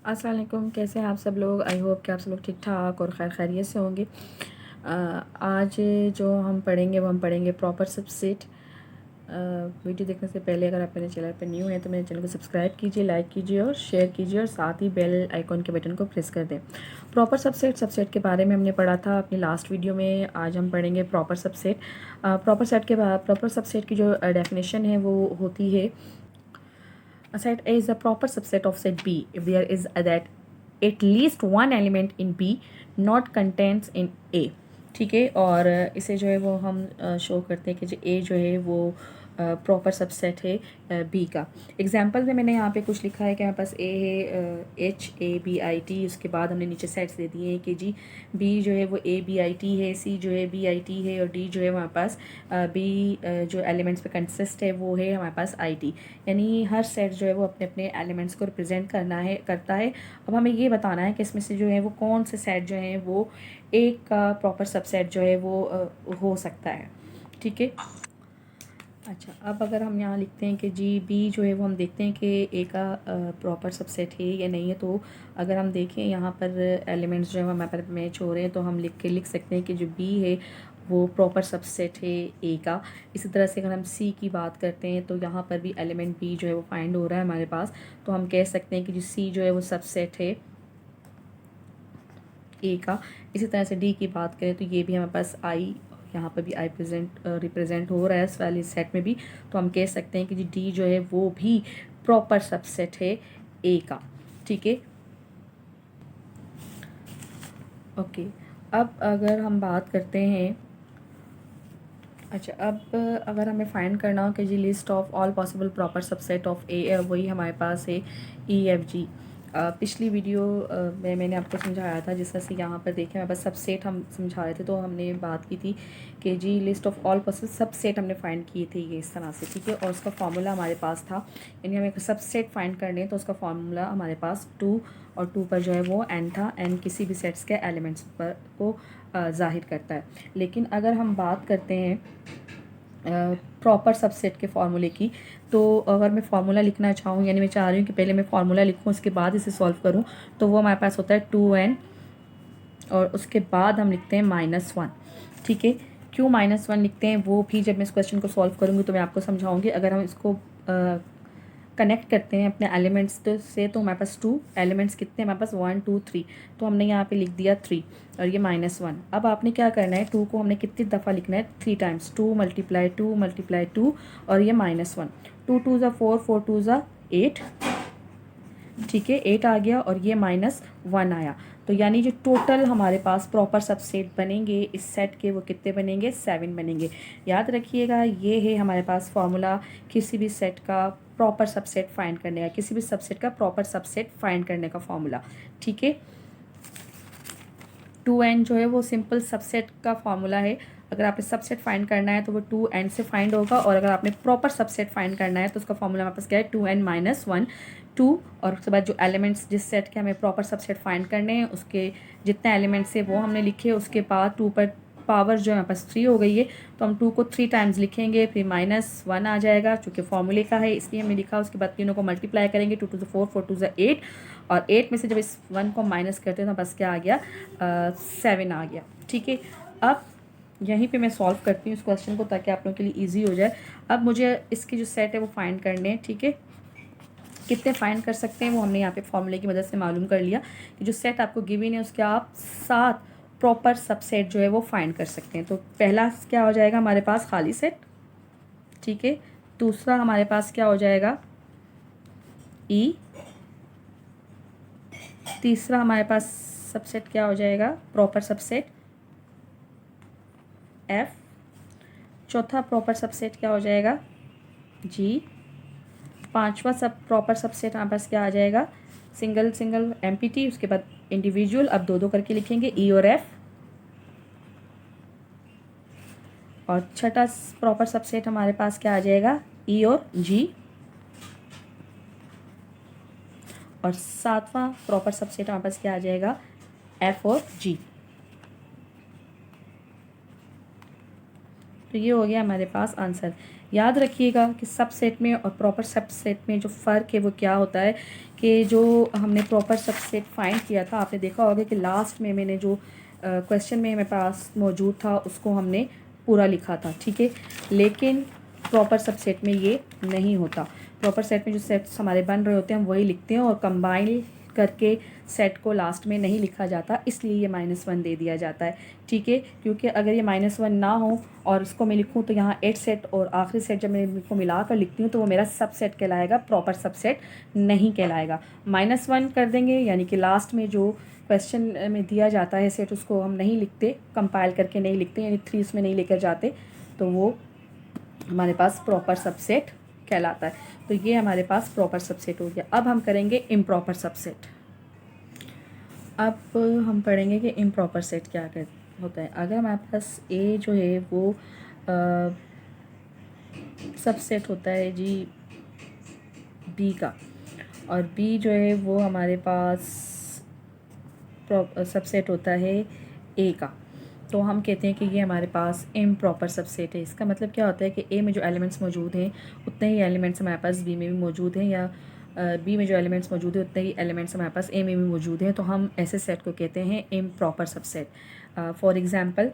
अस्सलाम वालेकुम, कैसे हैं आप सब लोग। आई होप कि आप सब लोग ठीक ठाक और खैर खैरियत से होंगे। आज जो हम पढ़ेंगे वो हम पढ़ेंगे प्रॉपर सबसेट। वीडियो देखने से पहले अगर आप मेरे चैनल पर न्यू हैं तो मेरे चैनल को सब्सक्राइब कीजिए, लाइक कीजिए और शेयर कीजिए और साथ ही बेल आइकॉन के बटन को प्रेस कर दें। प्रॉपर सबसेट के बारे में हमने पढ़ा था अपनी लास्ट वीडियो में। आज हम पढ़ेंगे प्रॉपर सबसेट। प्रॉपर सबसेट की जो डेफिनेशन है वो होती है, a set A is a proper subset of set B if there is that at least one element in B not contains in A। ठीक है, और इसे जो है वो हम शो करते हैं कि जो A जो है वो प्रॉपर सबसेट है बी का। एग्जांपल में मैंने यहाँ पे कुछ लिखा है कि हमारे पास ए है HABIT, उसके बाद हमने नीचे सेट्स दे दिए हैं कि जी बी जो है वो ABIT है, सी जो है BIT है और डी जो है हमारे पास बी जो एलिमेंट्स पे कंसिस्ट है वो है हमारे पास IT। यानी हर सेट जो है वो अपने अपने एलिमेंट्स को रिप्रेजेंट करता है। अब हमें ये बताना है कि इसमें से जो है वो कौन से सेट जो हैं वो एक का प्रॉपर सबसेट जो है वो हो सकता है। ठीक है, अच्छा अब अगर हम यहाँ लिखते हैं कि जी बी जो है वो हम देखते हैं कि ए का प्रॉपर सबसेट है या नहीं है। तो अगर हम देखें यहाँ पर एलिमेंट्स जो है वो हमारे पर मैच हो रहे हैं तो हम लिख सकते हैं कि जो बी है वो प्रॉपर सबसेट है ए का। इसी तरह से अगर हम सी की बात करते हैं तो यहाँ पर भी एलिमेंट बी जो है वो फाइंड हो रहा है हमारे पास, तो हम कह सकते हैं कि जो सी जो है वो सबसेट है ए का। इसी तरह से डी की बात करें तो ये भी हमारे पास आई, यहाँ पर भी आई रिप्रेजेंट हो रहा है इस वाले सेट में भी, तो हम कह सकते हैं कि जी डी जो है वो भी प्रॉपर सबसेट है ए का। ठीक है, ओके। अब अगर हम बात करते हैं, अच्छा अब अगर हमें फाइंड करना हो कि जी list of all possible proper subset of A, वही हमारे पास है EFG। पिछली वीडियो में मैंने आपको समझाया था, जिस तरह से यहाँ पर देखें हमारे पास सबसेट हम समझा रहे थे, तो हमने बात की थी कि जी list of all possible subset हमने फाइंड किए थे ये इस तरह से। ठीक है, और उसका फार्मूला हमारे पास था, यानी हमें सबसेट फाइंड करने तो उसका फार्मूला हमारे पास 2 और 2 पर जो है वो n था। n किसी भी सेट्स के एलिमेंट्स पर को ज़ाहिर करता है। लेकिन अगर हम बात करते हैं प्रॉपर सबसेट के फार्मूले की, तो अगर मैं फार्मूला लिखना चाहूँ, यानी मैं चाह रही हूँ कि पहले मैं फार्मूला लिखूँ उसके बाद इसे सॉल्व करूँ, तो वो हमारे पास होता है 2n और उसके बाद हम लिखते हैं -1। ठीक है, क्यों -1 लिखते हैं वो भी जब मैं इस क्वेश्चन को सॉल्व करूँगी तो मैं आपको समझाऊँगी। अगर हम इसको कनेक्ट करते हैं अपने एलिमेंट्स तो हमारे पास 2 एलिमेंट्स कितने हमारे पास 1 2 3, तो हमने यहाँ पे लिख दिया 3 और ये -1। अब आपने क्या करना है, 2 को हमने कितनी दफ़ा लिखना है, 3 टाइम्स, 2 × 2 और ये -1। 2 2 ज़ा 4, 4 2 ज़ा 8। ठीक है, 8 आ गया और ये -1 आया। तो यानी जो टोटल हमारे पास प्रॉपर सबसेट बनेंगे इस सेट के वो कितने बनेंगे, 7 बनेंगे। याद रखिएगा ये है हमारे पास फॉर्मूला किसी भी सेट का प्रॉपर सबसेट फाइंड करने का, किसी भी सबसेट का प्रॉपर सबसेट फाइंड करने का फॉर्मूला। ठीक है, 2n जो है वो सिंपल सबसेट का फॉर्मूला है। अगर आपने सबसेट फाइंड करना है तो वो 2n से फाइंड होगा, और अगर आपने प्रॉपर सबसेट फाइंड करना है तो उसका फॉर्मूला हमारे पास क्या है, 2n - 1 2। और उसके बाद जो एलिमेंट्स जिस सेट के हमें प्रॉपर सबसेट फाइंड करने हैं उसके जितने एलिमेंट्स है वो हमने लिखे, उसके बाद 2 पर पावर जो है हमारे पास 3 हो गई है, तो हम 2 को 3 टाइम्स लिखेंगे, फिर -1 आ जाएगा चूँकि फॉर्मूले का है इसलिए हमने लिखा। उसके बाद तीनों को मल्टीप्लाई करेंगे, 2 2 ज़ा 4 4 2 ज़ा 8, और 8 में से जब इस 1 को माइनस करते हैं तो बस क्या आ गया, 7 आ गया। ठीक है, अब यहीं पे मैं सॉल्व करती हूँ इस क्वेश्चन को ताकि आप लोगों के लिए ईजी हो जाए। अब मुझे इसकी जो सेट है वो फाइंड करने हैं। ठीक है, कितने फाइंड कर सकते हैं वो हमने यहाँ पे फॉर्मूले की मदद से मालूम कर लिया कि जो सेट आपको गिवन है उसके आप 7 प्रॉपर सबसेट जो है वो फाइंड कर सकते हैं। तो पहला क्या हो जाएगा हमारे पास, खाली सेट। ठीक है, दूसरा हमारे पास क्या हो जाएगा, E। तीसरा हमारे पास सबसेट क्या हो जाएगा, प्रॉपर सबसेट, F। चौथा प्रॉपर सबसेट क्या हो जाएगा, G। पांचवा सब प्रॉपर सबसेट हमारे पास क्या आ जाएगा, सिंगल सिंगल MPT, उसके बाद इंडिविजुअल, अब दो दो करके लिखेंगे, E और F। और छठा प्रॉपर सबसेट हमारे पास क्या आ जाएगा, E और G। और सातवां प्रॉपर सबसेट हमारे पास क्या आ जाएगा, F और G। तो ये हो गया हमारे पास आंसर। याद रखिएगा कि सबसेट में और प्रॉपर सबसेट में जो फ़र्क है वो क्या होता है कि जो हमने प्रॉपर सबसेट फाइंड किया था, आपने देखा होगा कि लास्ट में मैंने जो क्वेश्चन में मेरे पास मौजूद था उसको हमने पूरा लिखा था, ठीक है। लेकिन प्रॉपर सबसेट में ये नहीं होता। प्रॉपर सेट में जो सेट्स हमारे बन रहे होते हैं हम वही लिखते हैं और कंबाइन करके सेट को लास्ट में नहीं लिखा जाता, इसलिए ये -1 दे दिया जाता है, ठीक है। क्योंकि अगर ये -1 ना हो और इसको मैं लिखूँ तो यहाँ 8 सेट और आखिरी सेट जब मैं इनको मिला कर लिखती हूँ तो वो मेरा सबसेट कहलाएगा, प्रॉपर सबसेट नहीं कहलाएगा। -1 कर देंगे यानी कि लास्ट में जो क्वेश्चन में दिया जाता है सेट उसको हम नहीं लिखते, कंपाइल करके नहीं लिखते, यानी 3 उसमें नहीं लेकर जाते, तो वो हमारे पास प्रॉपर सबसेट कहलाता है। तो ये हमारे पास प्रॉपर सबसेट हो गया। अब हम करेंगे इम्प्रॉपर सबसेट। अब हम पढ़ेंगे कि इम्प्रॉपर सेट क्या होता है। अगर हमारे पास ए जो है वो सबसेट होता है जी बी का, और बी जो है वो हमारे पास सबसेट होता है ए का, तो हम कहते हैं कि ये हमारे पास इम्प्रॉपर सबसेट है। इसका मतलब क्या होता है कि ए में जो एलिमेंट्स मौजूद हैं उतने ही एलिमेंट्स हमारे पास बी में भी मौजूद हैं, या बी में जो एलिमेंट्स मौजूद हैं उतने ही एलिमेंट्स हमारे पास ए में भी मौजूद हैं, तो हम ऐसे सेट को कहते हैं इम्प्रॉपर सबसेट। फॉर एग्ज़ाम्पल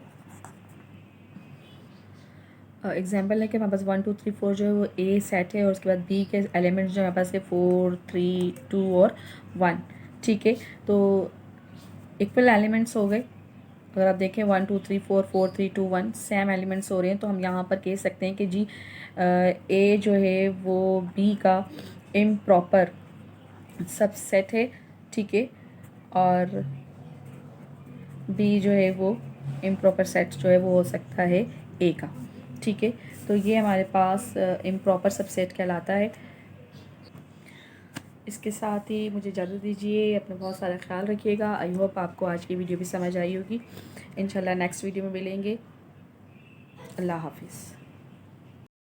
है कि हमारे पास 1 2 3 4 जो है वो ए सेट है, और उसके बाद बी के एलिमेंट्स जो हमारे पास है 4 3 2 और 1, ठीक है। तो इक्वल एलिमेंट्स हो गए। अगर आप देखें 1 2 3 4 4 3 2 1 सेम एलिमेंट्स हो रहे हैं, तो हम यहाँ पर कह सकते हैं कि जी ए जो है वो बी का इम्प्रॉपर सबसेट है, ठीक है, और बी जो है वो इम्प्रॉपर सेट जो है वो हो सकता है ए का, ठीक है। तो ये हमारे पास इम्प्रॉपर सबसेट कहलाता है। इसके साथ ही मुझे इजाज़त दीजिए, अपना बहुत सारा ख्याल रखिएगा। आई होप आपको आज की वीडियो भी समझ आई होगी। इंशाल्लाह नेक्स्ट वीडियो में मिलेंगे। अल्लाह हाफिज़।